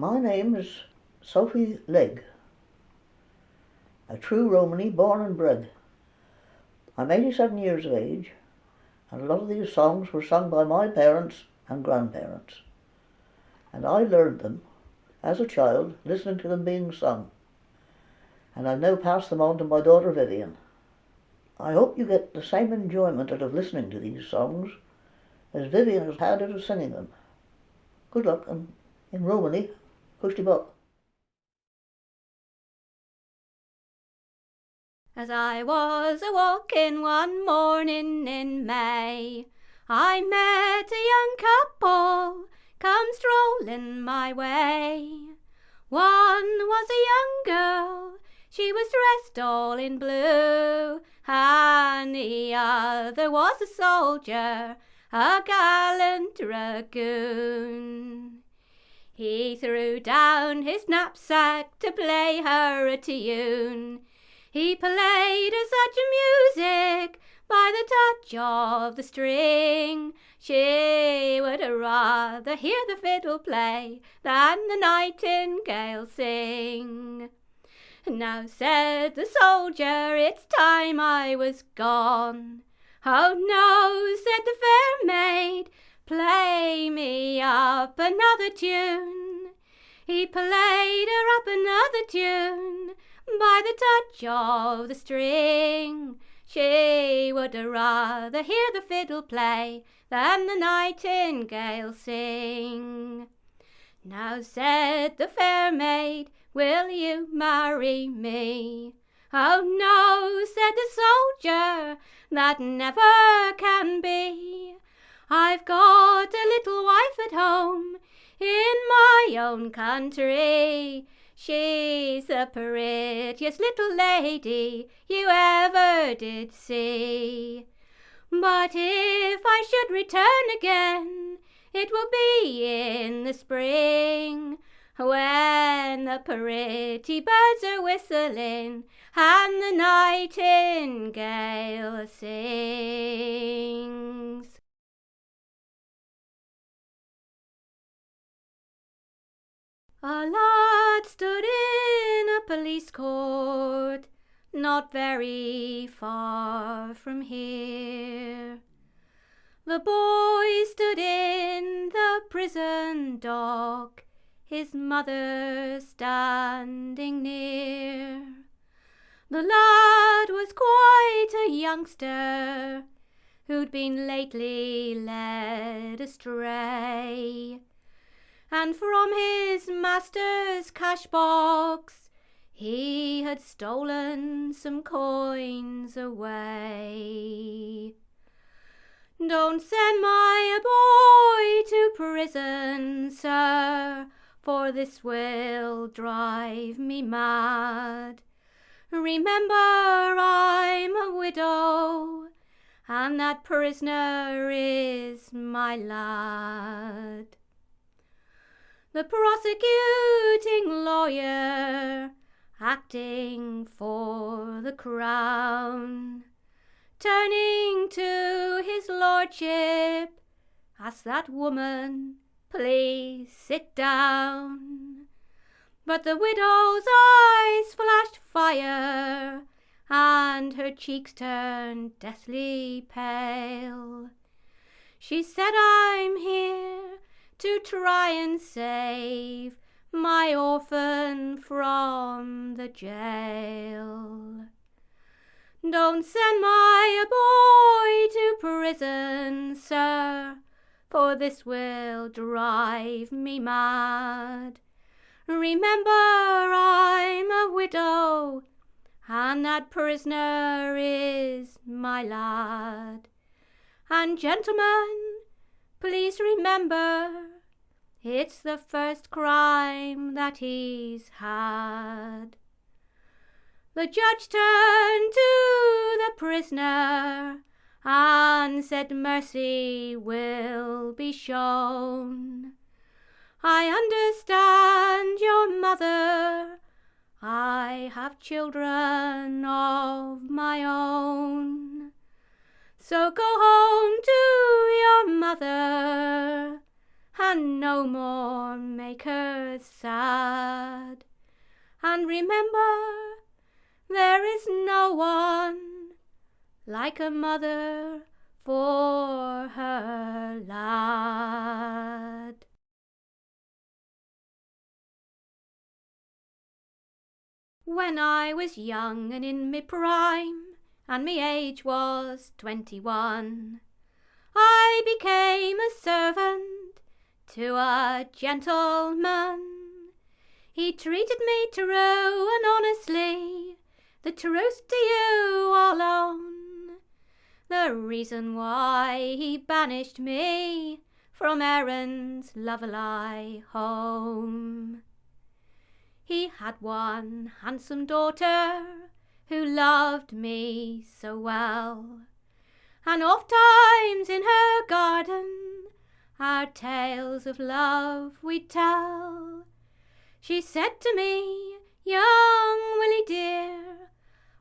My name is Sophie Legg, a true Romany, born and bred. I'm 87 years of age, and a lot of these songs were sung by my parents and grandparents. And I learned them as a child, listening to them being sung. And I've now passed them on to my daughter Vivienne. I hope you get the same enjoyment out of listening to these songs as Vivienne has had out of singing them. Good luck, and in Romany, push the buck. As I was a-walking one morning in May, I met a young couple come strolling my way. One was a young girl, she was dressed all in blue, and the other was a soldier, a gallant dragoon. He threw down his knapsack to play her a tune. He played her such music by the touch of the string. She would rather hear the fiddle play than the nightingale sing. Now said the soldier, it's time I was gone. Oh no, said the fair maid, play me up another tune. He played her up another tune by the touch of the string. She would rather hear the fiddle play than the nightingale sing. Now said the fair maid, will you marry me? Oh no, said the soldier, that never can be. I've got a little wife at home in my own country. She's the prettiest little lady you ever did see. But if I should return again, it will be in the spring, when the pretty birds are whistling and the nightingale sings. A lad stood in a police court, not very far from here. The boy stood in the prison dock, his mother standing near. The lad was quite a youngster, who'd been lately led astray, and from his master's cash box he had stolen some coins away. Don't send my boy to prison, sir, for this will drive me mad. Remember I'm a widow, and that prisoner is my lad. The prosecuting lawyer, acting for the crown, turning to his lordship, asked that woman, please sit down. But the widow's eyes flashed fire, and her cheeks turned deathly pale. She said, I'm here to try and save my orphan from the jail. Don't send my boy to prison, sir, for this will drive me mad. Remember I'm a widow, and that prisoner is my lad. And gentlemen, please remember, it's the first crime that he's had. The judge turned to the prisoner and said mercy will be shown. I understand your mother, I have children of my own. So go home to your mother and no more make her sad. And remember, there is no one like a mother for her lad. When I was young and in me prime, and me age was 21, I became a servant to a gentleman. He treated me true and honestly, the truth to you I'll own. The reason why he banished me from Erin's Lovelie home. He had one handsome daughter who loved me so well, and oft times in her garden our tales of love we'd tell. She said to me, "Young Willie dear,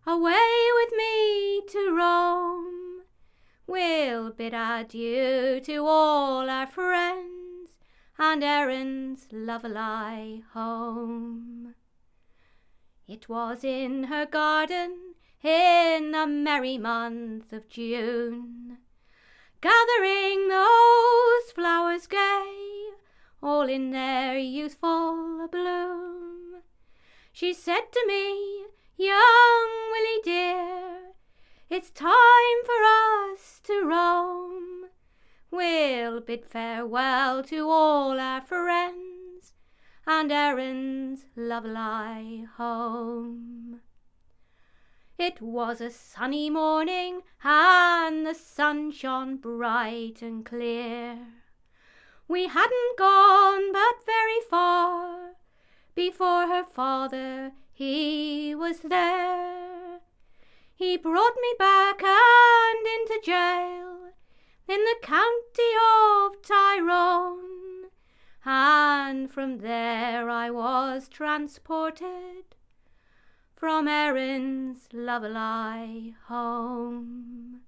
away with me to Rome. We'll bid adieu to all our friends and Erin's Lovelie home." It was in her garden in the merry month of June, gathering those flowers gay, all in their youthful bloom. She said to me, "Young Willie dear, it's time for us to roam. We'll bid farewell to all our friends and Erin's Lovelie home." It was a sunny morning, and the sun shone bright and clear. We hadn't gone but very far before her father, he was there. He brought me back and into jail in the county of Tyrone, and from there I was transported from Erin's Lovelie home.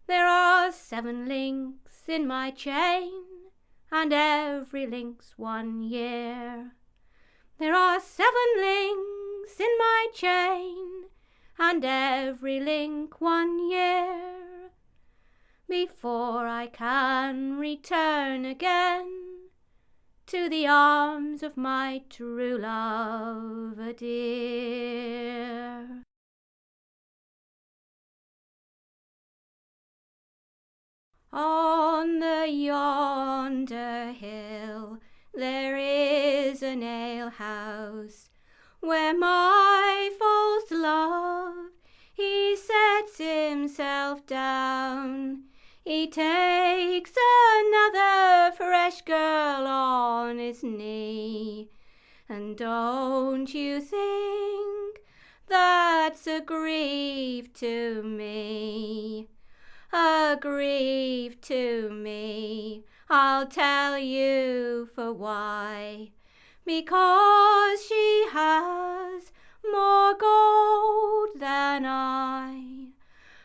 There are 7 links in my chain, and every link's 1 year. There are 7 links in my chain, and every link 1 year, before I can return again to the arms of my true love, dear. On the yonder hill there is an alehouse, where my false love he sets himself down. He takes another fresh girl on his knee, and don't you think that's a grief to me? A grief to me, I'll tell you for why. Because she has more gold than I.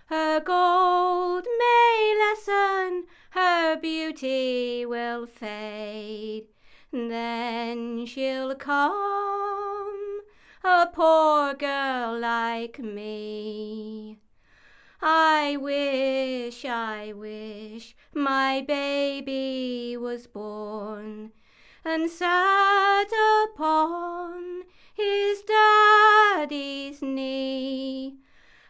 Her gold may lessen, her beauty will fade, then she'll come a poor girl like me. I wish my baby was born and sat upon his daddy's knee,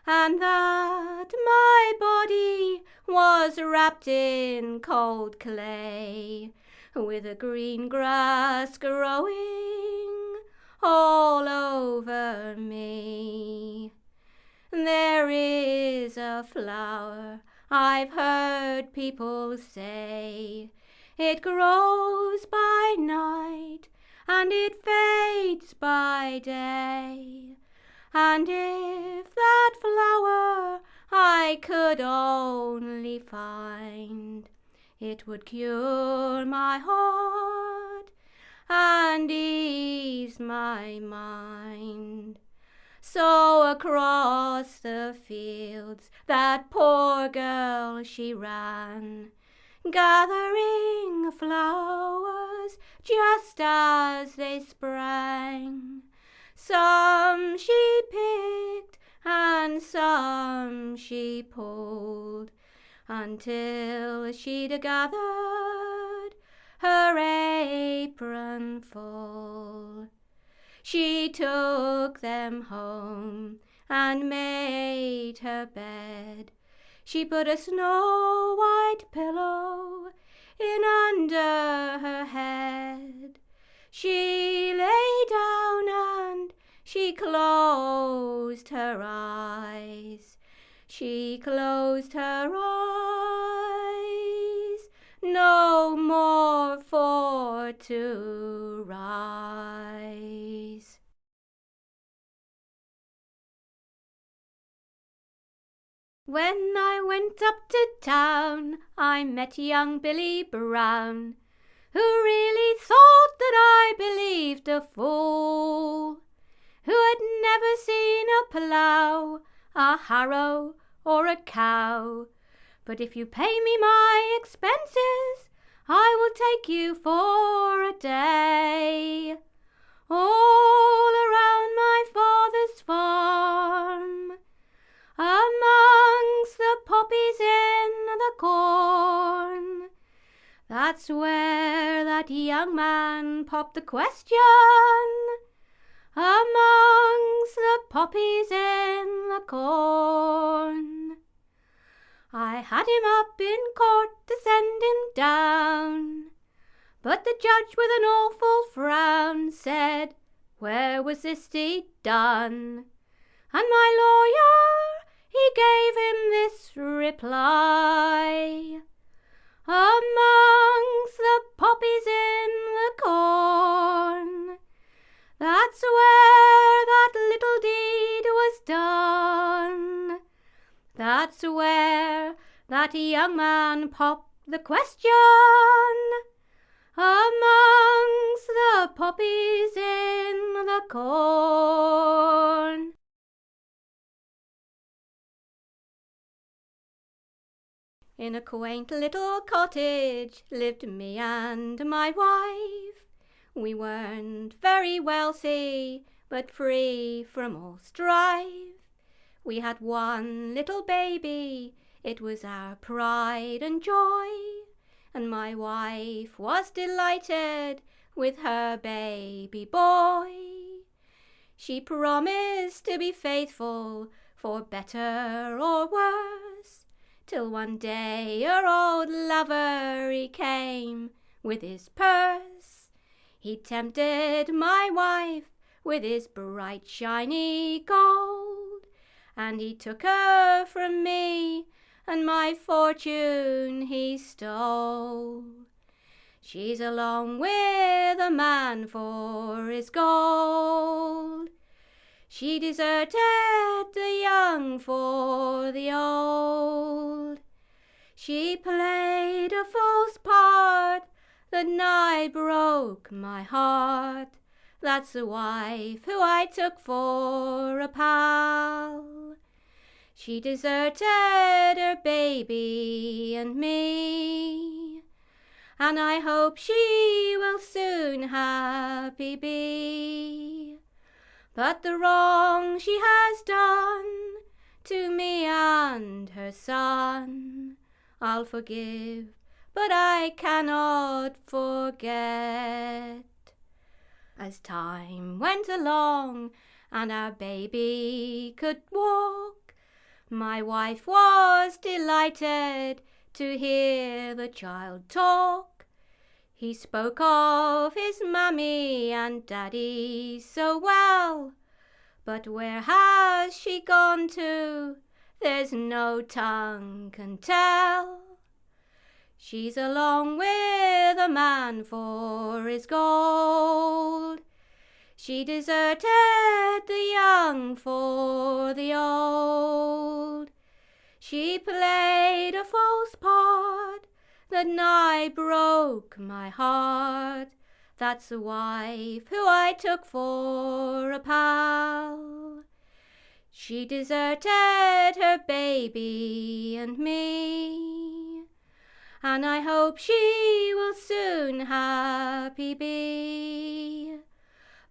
and that my body was wrapped in cold clay, with a green grass growing all over me. There is a flower, I've heard people say, it grows by night and it fades by day, and if that flower I could only find, it would cure my heart and ease my mind. So across the fields that poor girl she ran, gathering flowers just as they sprang. Some she picked and some she pulled, until she'd gathered her apron full. She took them home and made her bed. She put a snow-white pillow in under her head. She lay down and she closed her eyes. She closed her eyes, no more for to rise. When I went up to town, I met young Billy Brown, who really thought that I believed a fool, who had never seen a plough, a harrow, or a cow. But if you pay me my expenses, I will take you for a day, all around my father's farm, amongst the poppies in the corn. That's where that young man popped the question, amongst the poppies in the corn. I had him up in court to send him down, but the judge with an awful frown said, where was this deed done? And my lawyer, he gave him this reply, amongst the poppies in the corn. That's where that little deed was done. That's where that young man popped the question, amongst the poppies in the corn. In a quaint little cottage lived me and my wife. We weren't very wealthy, but free from all strife. We had one little baby, it was our pride and joy, and my wife was delighted with her baby boy. She promised to be faithful for better or worse, till one day her old lover he came with his purse. He tempted my wife with his bright shiny gold, and he took her from me, and my fortune he stole. She's along with a man for his gold. She deserted the young for the old. She played a false part that nigh broke my heart. That's the wife who I took for a pal. She deserted her baby and me, and I hope she will soon happy be. But the wrong she has done to me and her son, I'll forgive, but I cannot forget. As time went along and our baby could walk, my wife was delighted to hear the child talk. He spoke of his mammy and daddy so well, but where has she gone to? There's no tongue can tell. She's along with a man for his gold. She deserted the young for the old. She played a false part that nigh broke my heart. That's the wife who I took for a pal. She deserted her baby and me, and I hope she will soon happy be.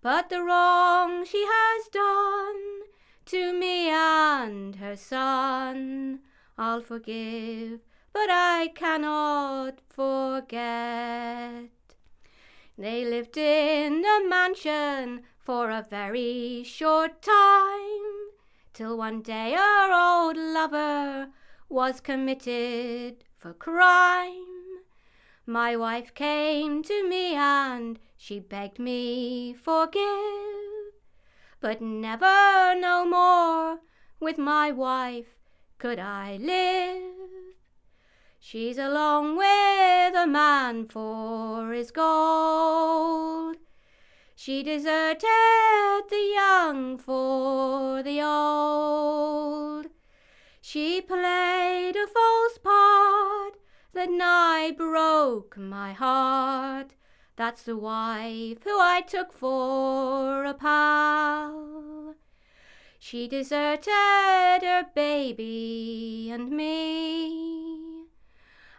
But the wrong she has done to me and her son, I'll forgive, but I cannot forget. They lived in a mansion for a very short time, till one day her old lover was committed for crime. My wife came to me and she begged me forgive, but never no more with my wife could I live. She's along with a man for his gold. She deserted the young for the old. She played a false part that nigh broke my heart. That's the wife who I took for a pal. She deserted her baby and me,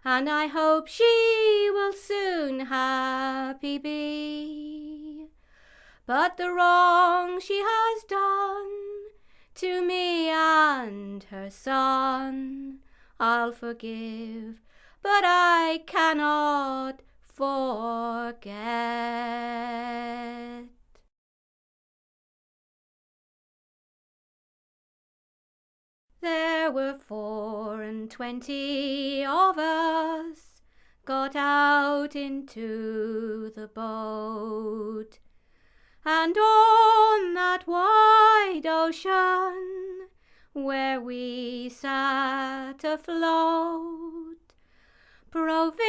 and I hope she will soon happy be. But the wrong she has done to me and her son, I'll forgive, but I cannot forget. There were 24 of us got out into the boat, and on that wide ocean where we sat afloat, provisions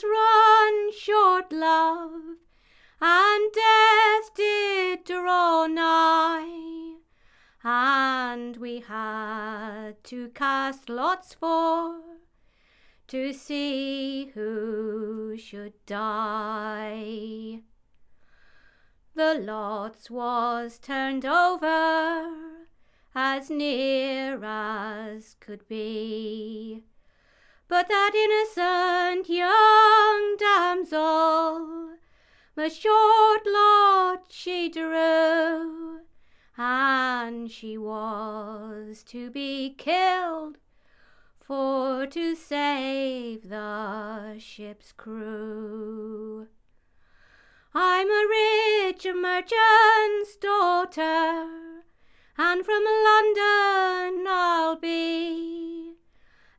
run short, love, and death did draw nigh, and we had to cast lots to see who should die. The lots was turned over as near as could be, but that innocent young damsel the short lot she drew, and she was to be killed for to save the ship's crew. I'm a rich merchant's daughter, and from London I'll be,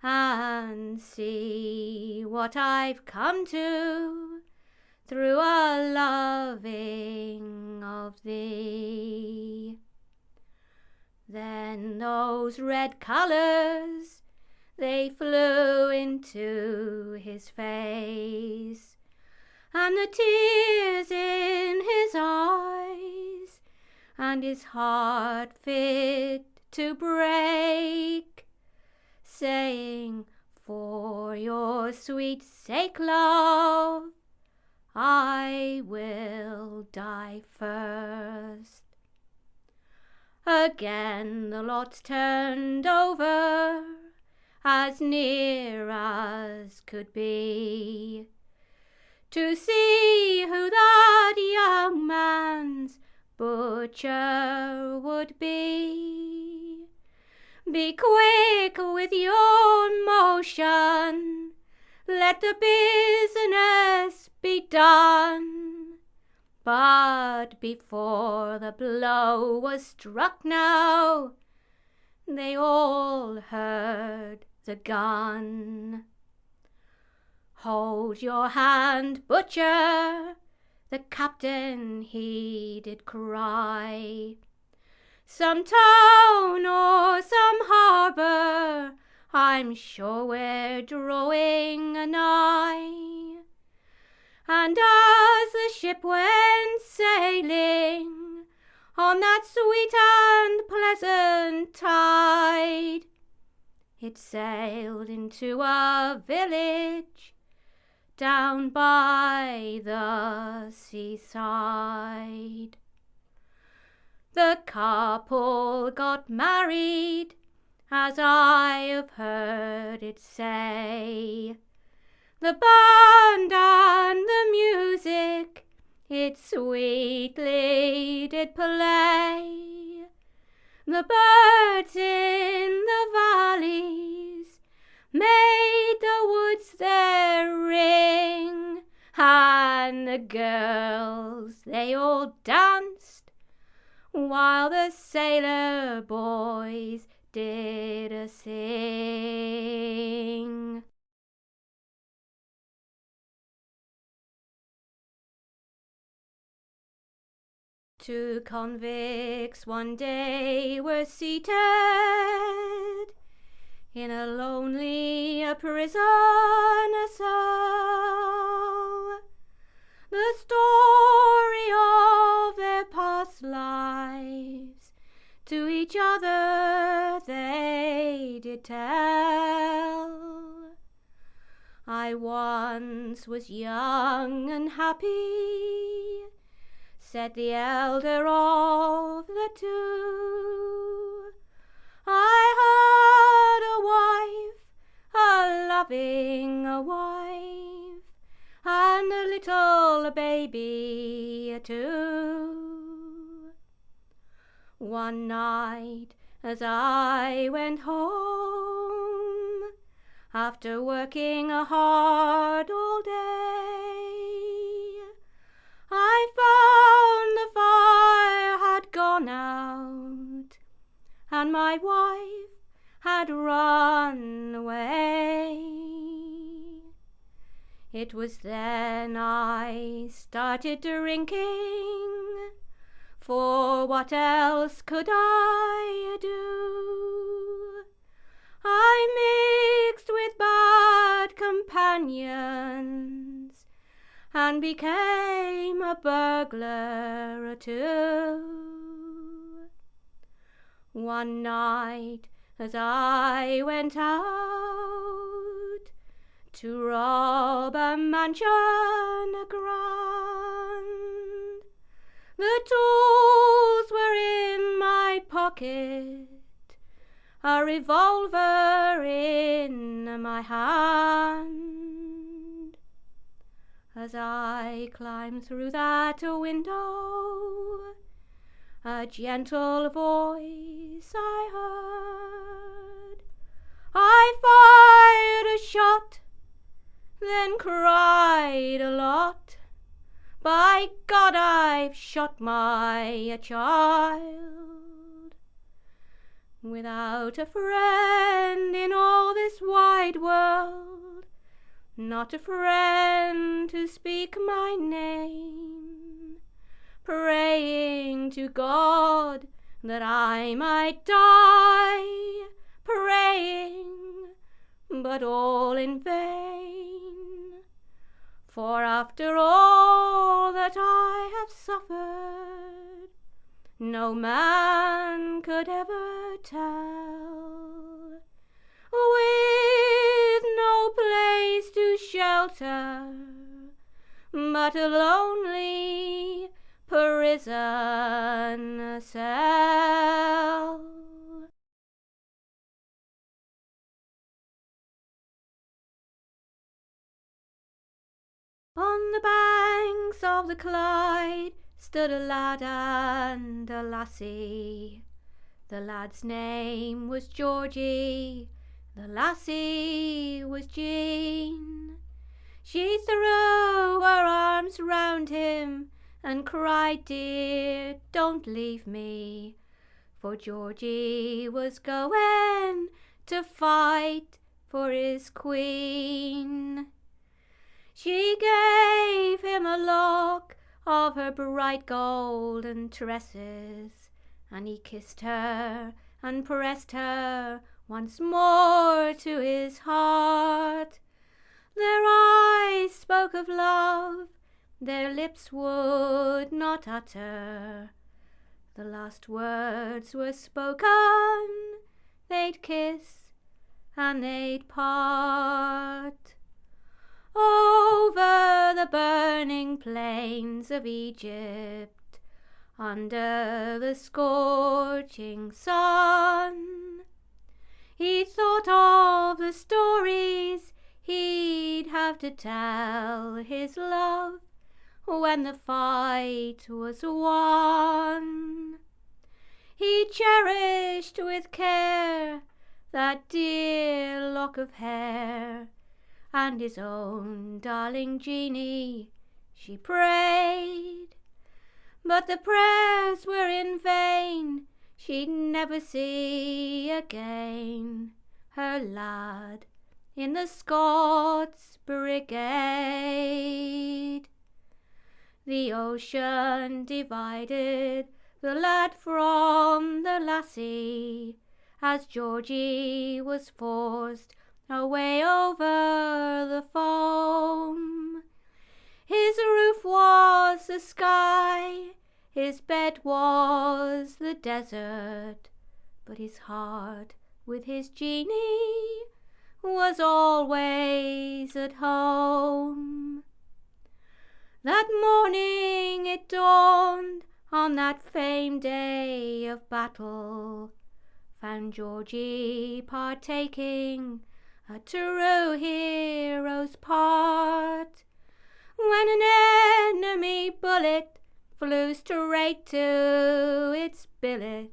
and see what I've come to through a loving of thee. Then those red colours, they flew into his face, and the tears in his eyes, and his heart fit to break, saying, for your sweet sake, love, I will die first. Again the lots turned over as near as could be, to see who that young man's butcher would be. Be quick with your motion, let the business be done. But before the blow was struck now, they all heard the gun. Hold your hand, butcher, the captain he did cry. Some town or some harbour, I'm sure we're drawing anigh. And as the ship went sailing on that sweet and pleasant tide, it sailed into a village down by the seaside. The couple got married as I have heard it say. The band and the music it sweetly did play. The birds in the valleys made the woods their ring, and the girls they all danced, while the sailor boys did a sing. Two convicts one day were seated in a lonely prisoner cell. The story of their past lives to each other they did tell. I once was young and happy, said the elder of the two. I had a wife, a loving wife, and a little baby too. One night as I went home, after working hard all day, I found the fire had gone out, and my wife had run away. It was then I started drinking, for what else could I do? I mixed with bad companions and became a burglar too. One night as I went out to rob a mansion grand, the tools were in my pocket, a revolver in my hand. As I climbed through that window, a gentle voice I heard. I fired a shot, then cried a lot. By God, I've shot my child. Without a friend in all this wide world, not a friend to speak my name, praying to God that I might die, praying, but all in vain. For after all that I have suffered, no man could ever tell. With no place to shelter, but a lonely prison cell. On the banks of the Clyde stood a lad and a lassie. The lad's name was Georgie, the lassie was Jean. She threw her arms round him and cried, "Dear, don't leave me," for Georgie was going to fight for his queen. She gave him a lock of her bright golden tresses, and he kissed her and pressed her once more to his heart. Their eyes spoke of love, their lips would not utter. The last words were spoken, they'd kiss and they'd part. Over the burning plains of Egypt, under the scorching sun, He thought of the stories he'd have to tell his love when the fight was won. He cherished with care that dear lock of hair, and his own darling Jeanie she prayed. But the prayers were in vain, she'd never see again her lad in the Scots Brigade. The ocean divided the lad from the lassie, as Georgie was forced away over the foam. His roof was the sky, his bed was the desert, but his heart with his Jeanie was always at home. That morning it dawned on that famed day of battle, found Georgie partaking a true hero's part, when an enemy bullet flew straight to its billet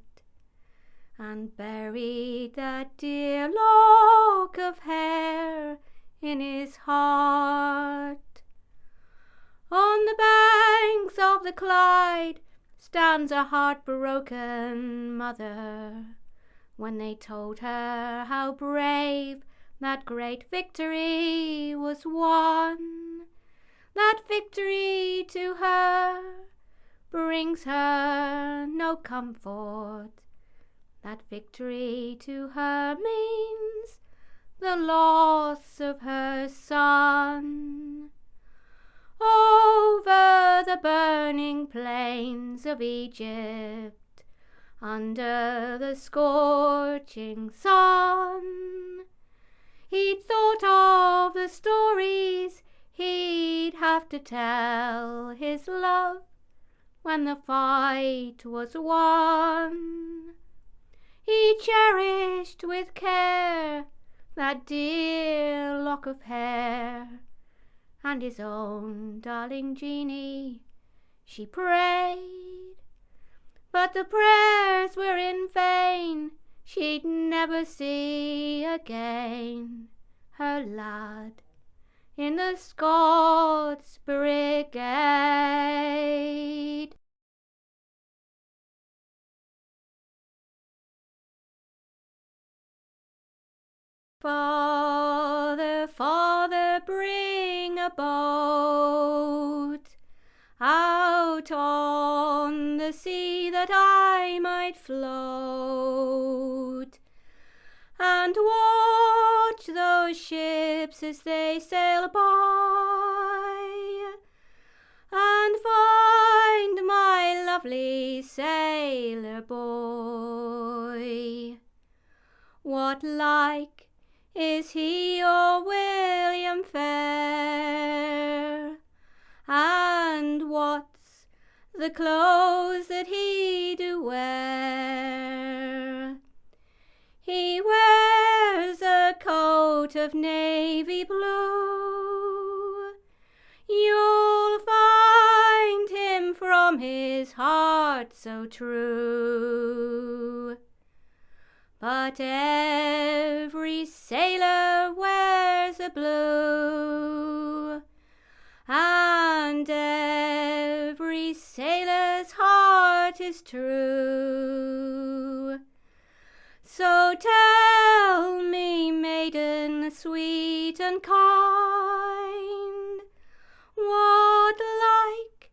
and buried that dear lock of hair in his heart. On the banks of the Clyde stands a heartbroken mother, when they told her how brave that great victory was won. That victory to her brings her no comfort. That victory to her means the loss of her son. Over the burning plains of Egypt, under the scorching sun, he'd thought of the stories he'd have to tell his love when the fight was won. He cherished with care that dear lock of hair, and his own darling Jeanie she prayed. But the prayers were in vain, she'd never see again her lad in the Scots Brigade. Father, Father, bring a boat out on the sea that I might float, and watch those ships as they sail by, and find my lovely sailor boy. What like is he or William fair? And what's the clothes that he do wear? He wears a coat of navy blue. You'll find him from his heart so true. But every sailor wears a blue, and every sailor's heart is true. So tell me, maiden sweet and kind, what like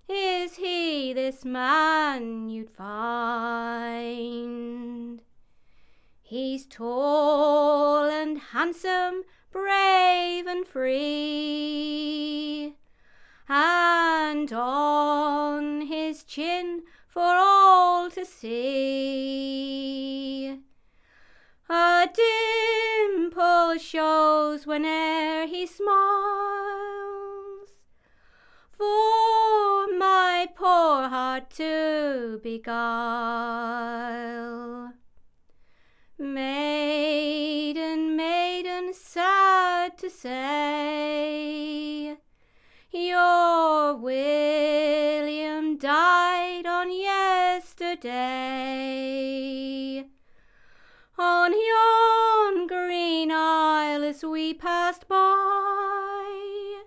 is he, this man you'd find? He's tall and handsome, brave and free, and on his chin for all to see a dimple shows whene'er he smiles, for my poor heart to beguile. May to say. Your William died on yesterday. On yon green isle as we passed by,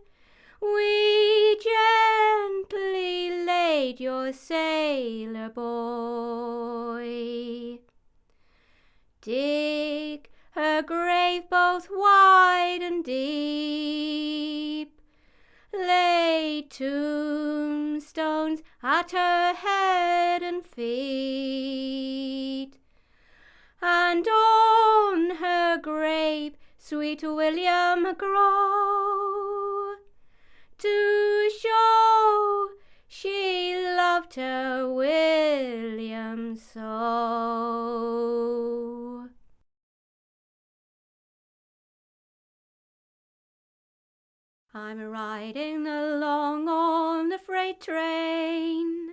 we gently laid your sailor boy. Dig her grave both wide and deep, lay tombstones at her head and feet, and on her grave sweet William grow, to show she loved her William so. I'm riding along on the freight train,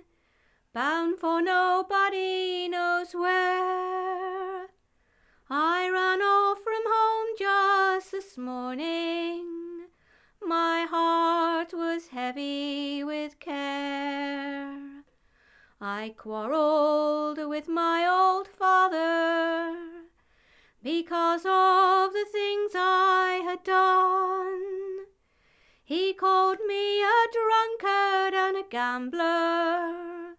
bound for nobody knows where. I ran off from home just this morning, my heart was heavy with care. I quarrelled with my old father because of the things I had done. He called me a drunkard and a gambler,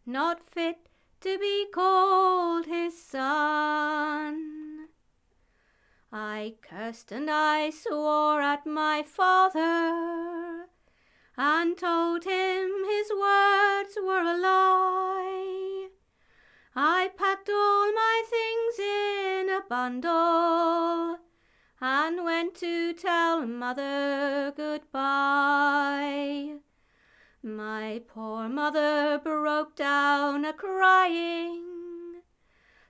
not fit to be called his son. I cursed and I swore at my father, and told him his words were a lie. I packed all my things in a bundle and went to tell mother goodbye. My poor mother broke down a-crying.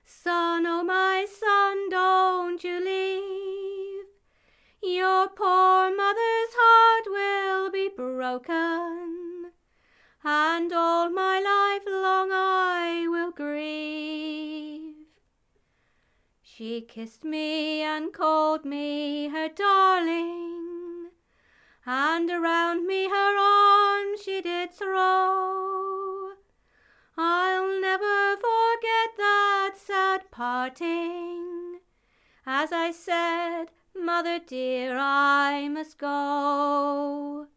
Son, oh my son, don't you leave. Your poor mother's heart will be broken, and all my life long I will grieve. She kissed me and called me her darling, and around me her arms she did throw. I'll never forget that sad parting. As I said, mother dear, I must go.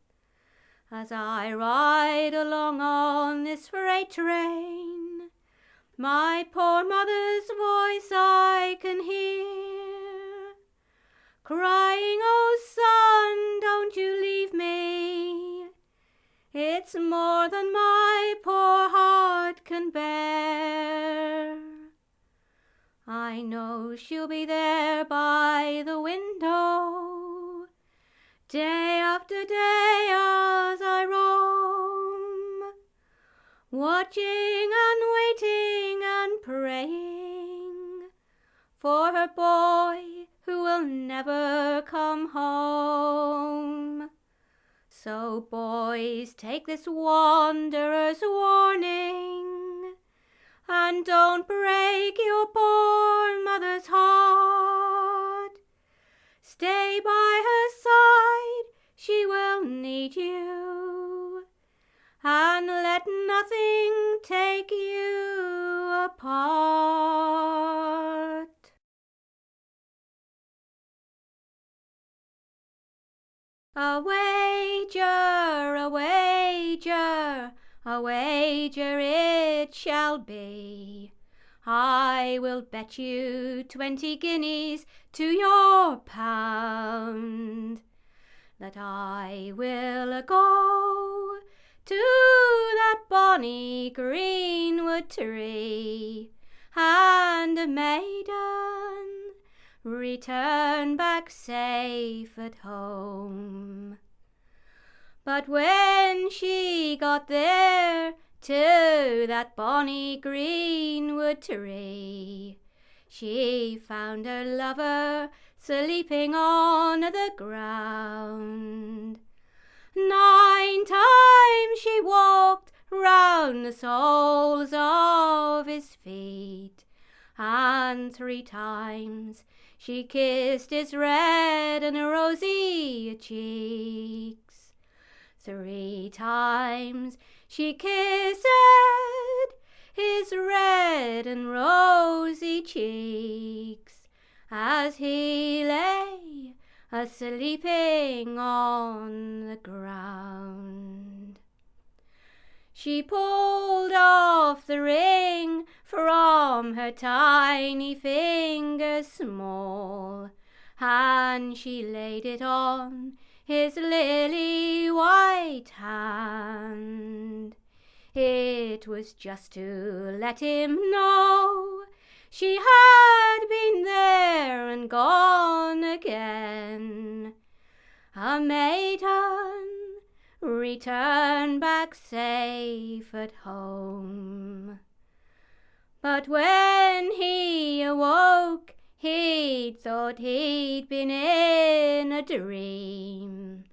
As I ride along on this freight train, my poor mother's voice I can hear, crying, oh son, don't you leave me. It's more than my poor heart can bear. I know she'll be there by the window, day after day as I roam, watching and waiting and praying for her boy who will never come home. So boys, take this wanderer's warning, and don't break your poor mother's heart. Stay by her side, she will need you, and let nothing take you apart. A wager, a wager, a wager it shall be. I will bet you 20 guineas to your pound that I will go to that bonny greenwood tree, and a maiden return back safe at home. But when she got there to that bonny greenwood tree, she found her lover sleeping on the ground. 9 times she walked round the soles of his feet, and 3 times she kissed his red and rosy cheeks. 3 times she kissed his red and rosy cheeks as he lay a-sleeping on the ground. She pulled off the ring from her tiny finger small, and she laid it on his lily white hand. It was just to let him know she had been there and gone again. A maiden returned back safe at home. But when he awoke, he'd thought he'd been in a dream,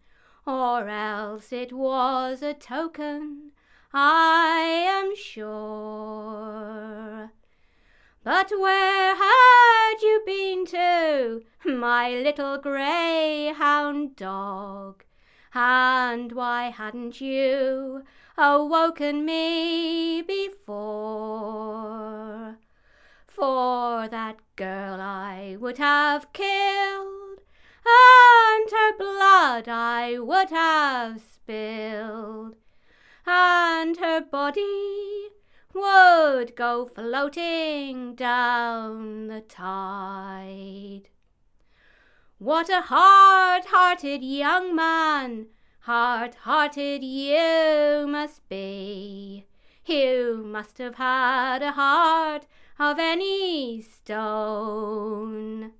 or else it was a token, I am sure. But where had you been to, my little greyhound dog? And why hadn't you awoken me before? For that girl I would have killed, and her blood I would have spilled, and her body would go floating down the tide. What a hard-hearted young man, hard-hearted you must be. You must have had a heart of any stone,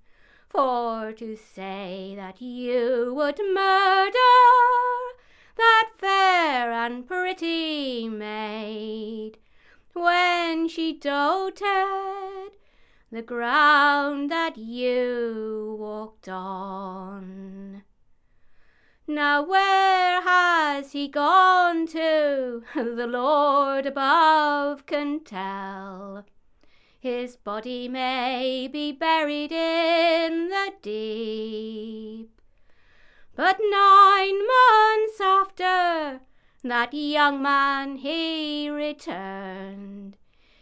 for to say that you would murder that fair and pretty maid when she doted the ground that you walked on. Now where has he gone to, the Lord above can tell. His body may be buried in the deep. But 9 months after that young man he returned.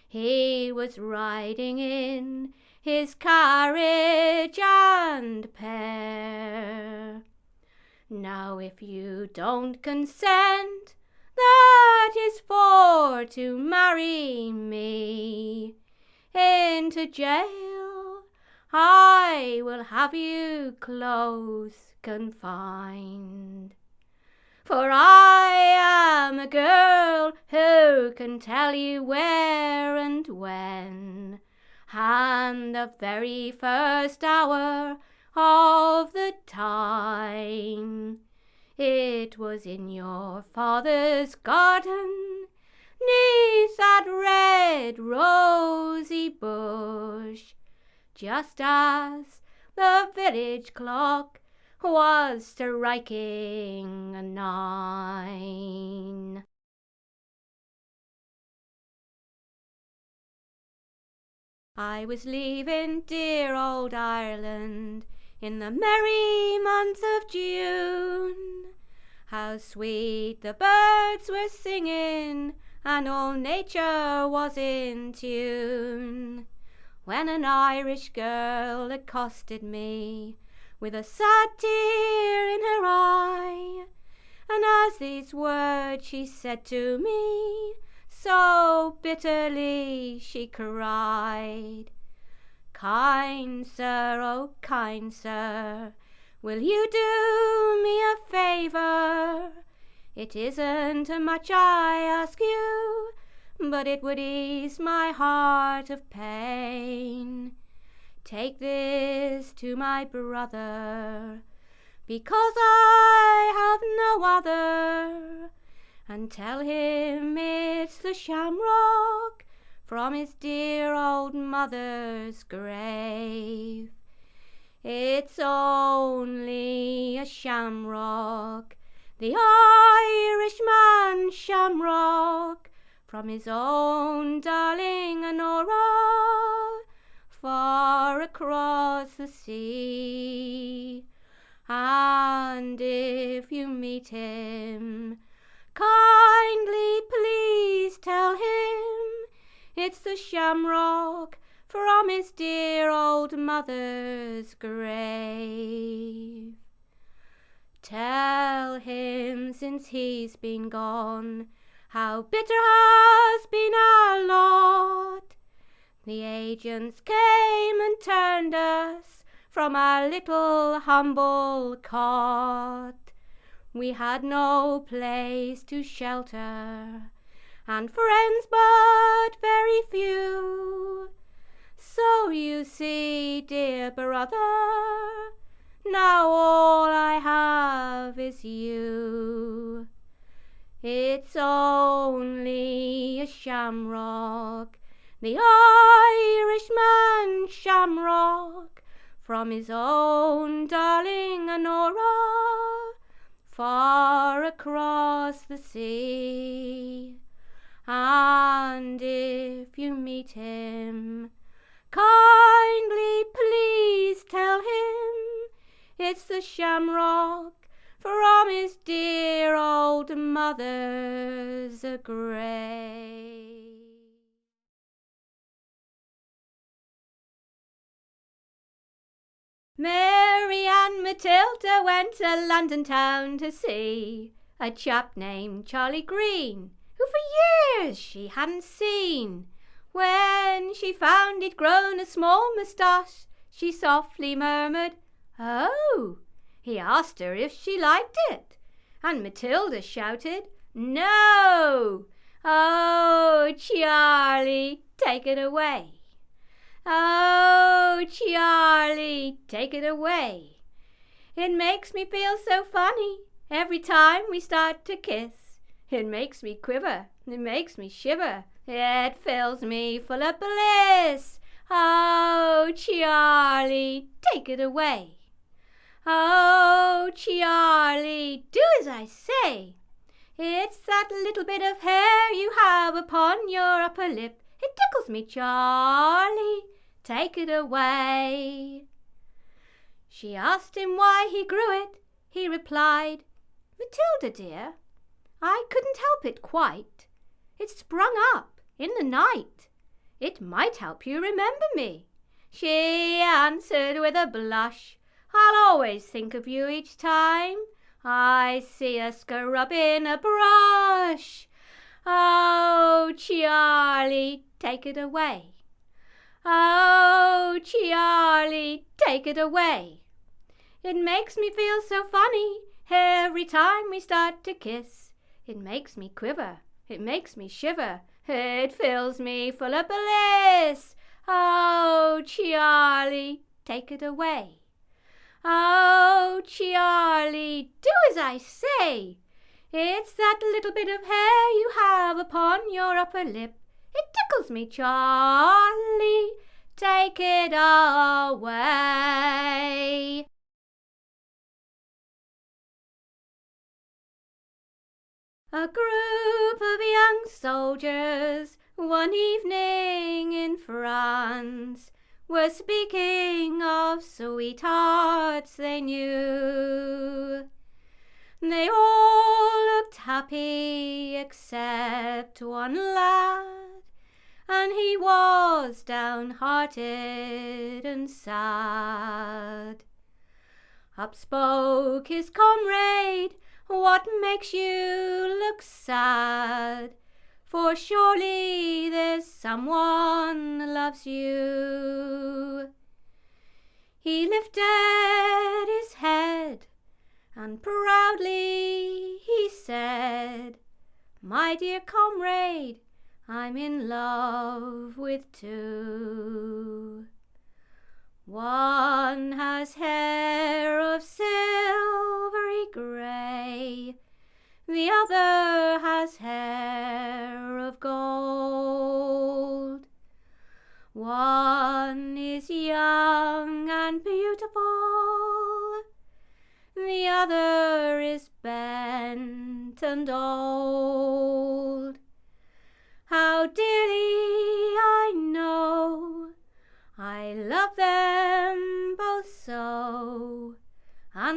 He was riding in his carriage and pair. Now if you don't consent, that is for to marry me. Into jail I will have you close confined. For I am a girl who can tell you where and when, and the very first hour of the time. It was in your father's garden, 'neath that red rosy bush, just as the village clock was striking 9. I was leaving dear old Ireland in the merry month of June. How sweet the birds were singing, and all nature was in tune, when an Irish girl accosted me with a sad tear in her eye, and as these words she said to me, so bitterly she cried, "Kind sir, oh kind sir, will you do me a favour? It isn't much I ask you, but it would ease my heart of pain. Take this to my brother, because I have no other, and tell him it's the Shamrock from his dear old mother's grave. It's only a shamrock, the Irishman Shamrock, from his own darling Nora, far across the sea. And if you meet him, kindly please tell him it's the Shamrock from his dear old mother's grave. Tell him since he's been gone, how bitter has been our lot. The agents came and turned us from our little humble cot. We had no place to shelter, and friends but very few. So you see, dear brother, now all I have is you. It's only a Shamrock, the Irishman Shamrock, from his own darling Honora, far across the sea. And if you meet him, kindly please tell him it's the Shamrock from his dear old mother's grave. Mary Ann Matilda went to London town to see a chap named Charlie Green, who for years she hadn't seen. When she found he'd grown a small moustache, she softly murmured, "Oh!" He asked her if she liked it, and Matilda shouted, "No! Oh, Charlie, take it away. Oh, Charlie, take it away. It makes me feel so funny every time we start to kiss. It makes me quiver, it makes me shiver, it fills me full of bliss. Oh, Charlie, take it away. Oh, Charlie, do as I say. It's that little bit of hair you have upon your upper lip. It tickles me, Charlie, take it away." She asked him why he grew it. He replied, "Matilda, dear, I couldn't help it quite. It sprung up in the night. It might help you remember me." She answered with a blush, "I'll always think of you each time I see a scrub in a brush. Oh, Charlie, take it away. Oh, Charlie, take it away. It makes me feel so funny every time we start to kiss. It makes me quiver, it makes me shiver, it fills me full of bliss. Oh, Charlie, take it away. Oh, Charlie, do as I say. It's that little bit of hair you have upon your upper lip. It tickles me, Charlie, take it away." A group of young soldiers one evening in France were speaking of sweethearts they knew. They all looked happy except one lad, and he was downhearted and sad. Up spoke his comrade, "What makes you look sad? For surely there's someone loves you." He lifted his head and proudly he said, "My dear comrade, I'm in love with two. One has hair of silvery grey, the other has hair of gold. One is young and beautiful, the other is bent and old. How dearly I know I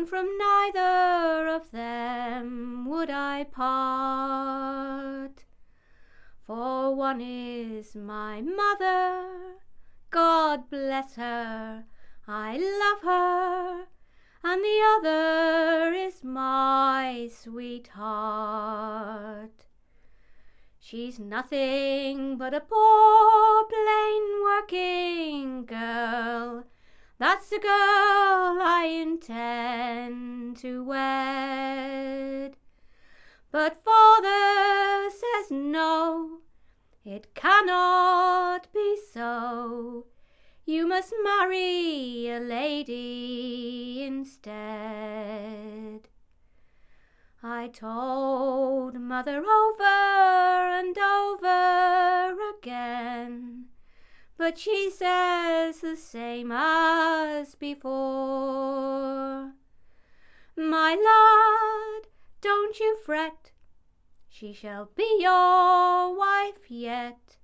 and from neither of them would I part. For one is my mother, God bless her, I love her, and the other is my sweetheart. She's nothing but a poor plain working girl. That's the girl I intend to wed. But father says no, it cannot be so. You must marry a lady instead. I told mother over and over again, but she says the same as before. My lad, don't you fret, she shall be your wife yet,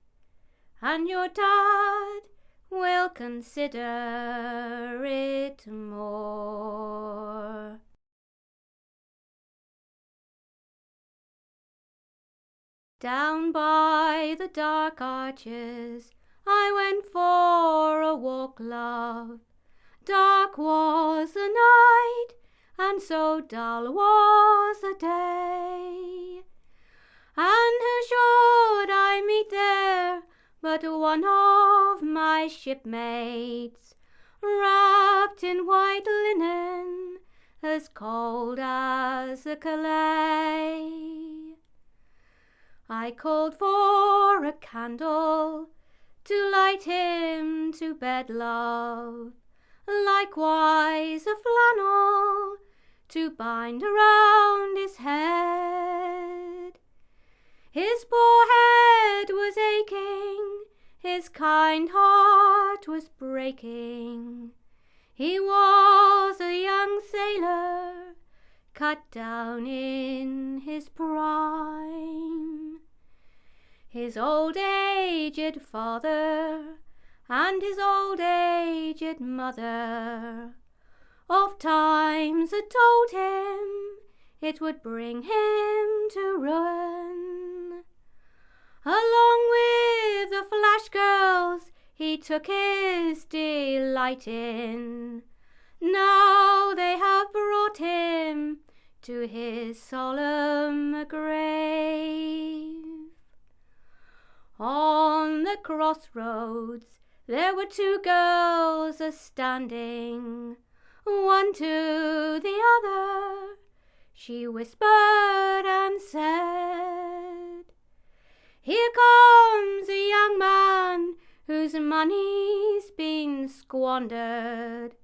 and your dad will consider it more. Down by the dark arches I went for a walk, love. Dark was the night, and so dull was the day. And who should I meet there but one of my shipmates, wrapped in white linen, as cold as a Calais. I called for a candle to light him to bed, love, likewise a flannel to bind around his head. His poor head was aching, his kind heart was breaking. He was a young sailor, cut down in his prime. His old aged father and his old aged mother oft times had told him it would bring him to ruin. Along with the flash girls he took his delight in, now they have brought him to his solemn grave. On the crossroads there were two girls a-standing, one to the other she whispered and said, "Here comes a young man whose money's been squandered.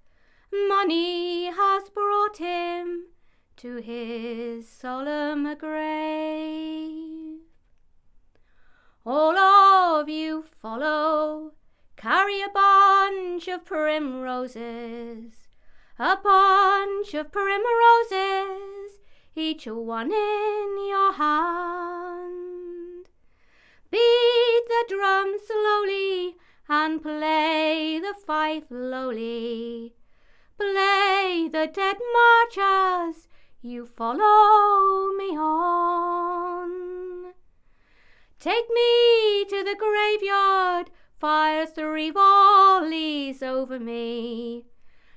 Money has brought him to his solemn grave. All of you follow, carry a bunch of primroses, a bunch of primroses, each one in your hand. Beat the drum slowly and play the fife lowly. Play the dead march as you follow me on. Take me to the graveyard, fire 3 volleys over me,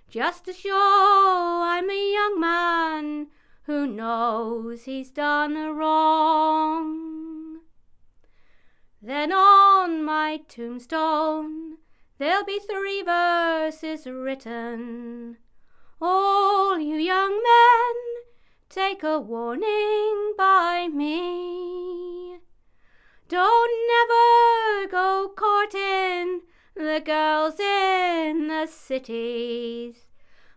just to show I'm a young man who knows he's done wrong. Then on my tombstone there'll be 3 verses written. All you young men, take a warning by me. Don't never go courting the girls in the cities.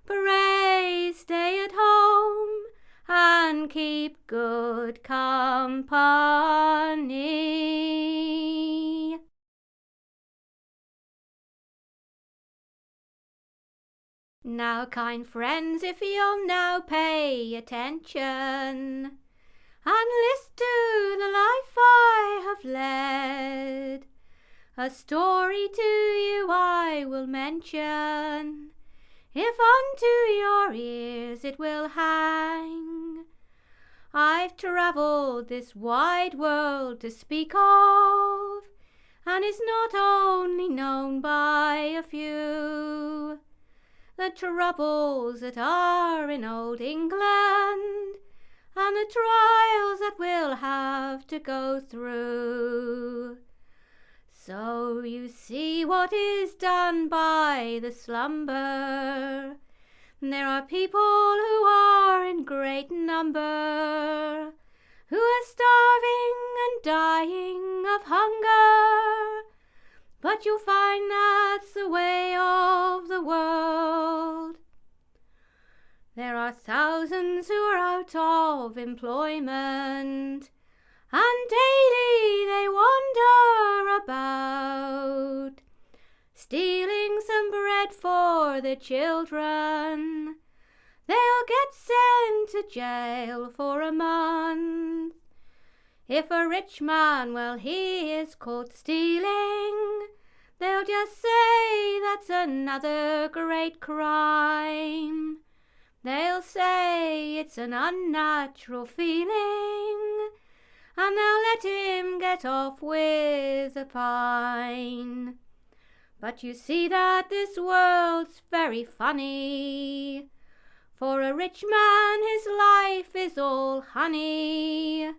Pray stay at home and keep good company. Now, kind friends, if you'll now pay attention and listen to the life I have led, a story to you I will mention. if unto your ears it will hang. I've travelled this wide world to speak of, and is not only known by a few. The troubles that are in old England, and the trials that we'll have to go through. So you see what is done by the slumber. There are people who are in great number, who are starving and dying of hunger. But you'll find that's the way of the world. There are thousands who are out of employment, and daily they wander about, stealing some bread for the children. They'll get sent to jail for a month. If a rich man, well, he is caught stealing, they'll just say that's another great crime. They'll say it's an unnatural feeling, and they'll let him get off with a fine. But you see that this world's very funny. For a rich man his life is all honey,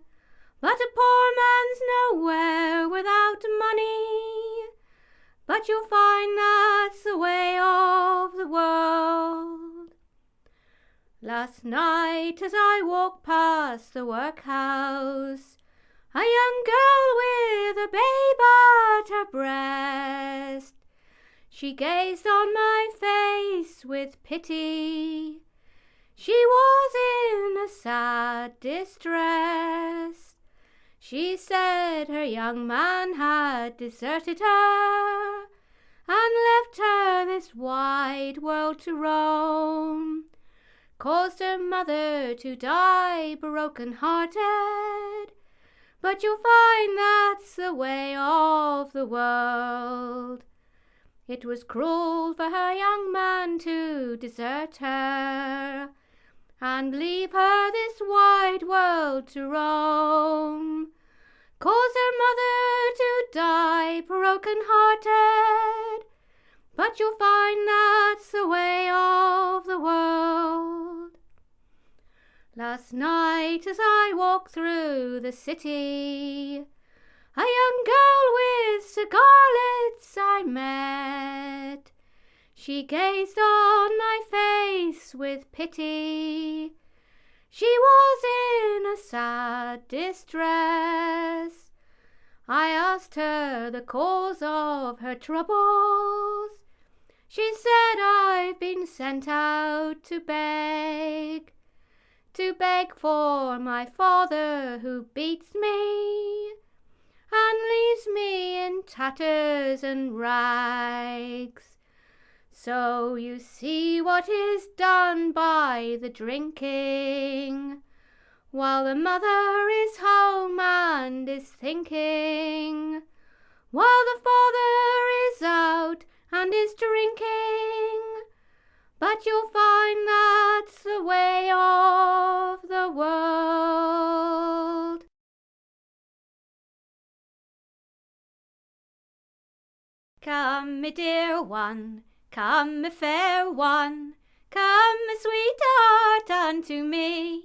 but a poor man's nowhere without money. But you'll find that's the way of the world. Last night as I walked past the workhouse, a young girl with a babe at her breast, she gazed on my face with pity. She was in a sad distress. She said her young man had deserted her and left her this wide world to roam, caused her mother to die broken-hearted. But you'll find that's the way of the world. It was cruel for her young man to desert her and leave her this wide world to roam, cause her mother to die broken-hearted. But you'll find that's the way of the world. Last night as I walked through the city, a young girl with scarlets I met. She gazed on my face with pity. She was in a sad distress. I asked her the cause of her troubles. She said, I've been sent out to beg for my father who beats me and leaves me in tatters and rags. So you see what is done by the drinking, while the mother is home and is thinking, while the father is out and is drinking. But you'll find that's the way of the world. Come, me dear one, come, me fair one, come, me sweetheart, unto me.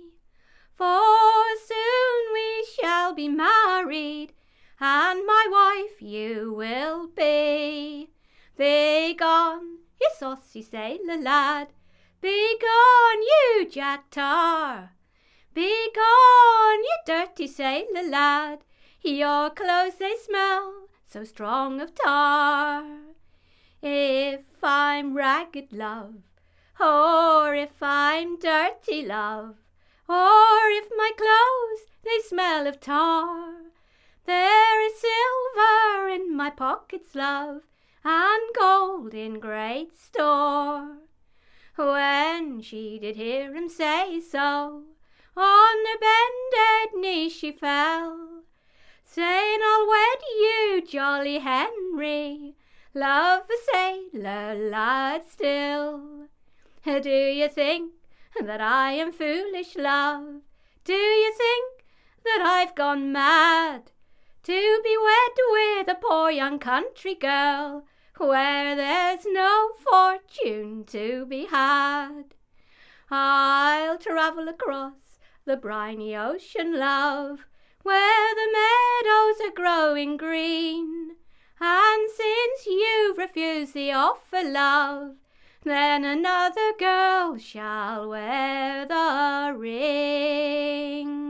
For soon we shall be married, and my wife you will be. Begone, you saucy sailor lad, begone, you Jack Tar. Begone, you dirty sailor lad, your clothes they smell so strong of tar. If I'm ragged, love, or if I'm dirty, love, or if my clothes they smell of tar, there is silver in my pockets, love, and gold in great store. When she did hear him say so, on her bended knee she fell, saying, I'll wed you, jolly Henry, love a sailor lad still. Do you think that I am foolish, love? Do you think that I've gone mad to be wed with a poor young country girl where there's no fortune to be had? I'll travel across the briny ocean, love, where the meadows are growing green, and since you've refused the offer, love, then another girl shall wear the ring.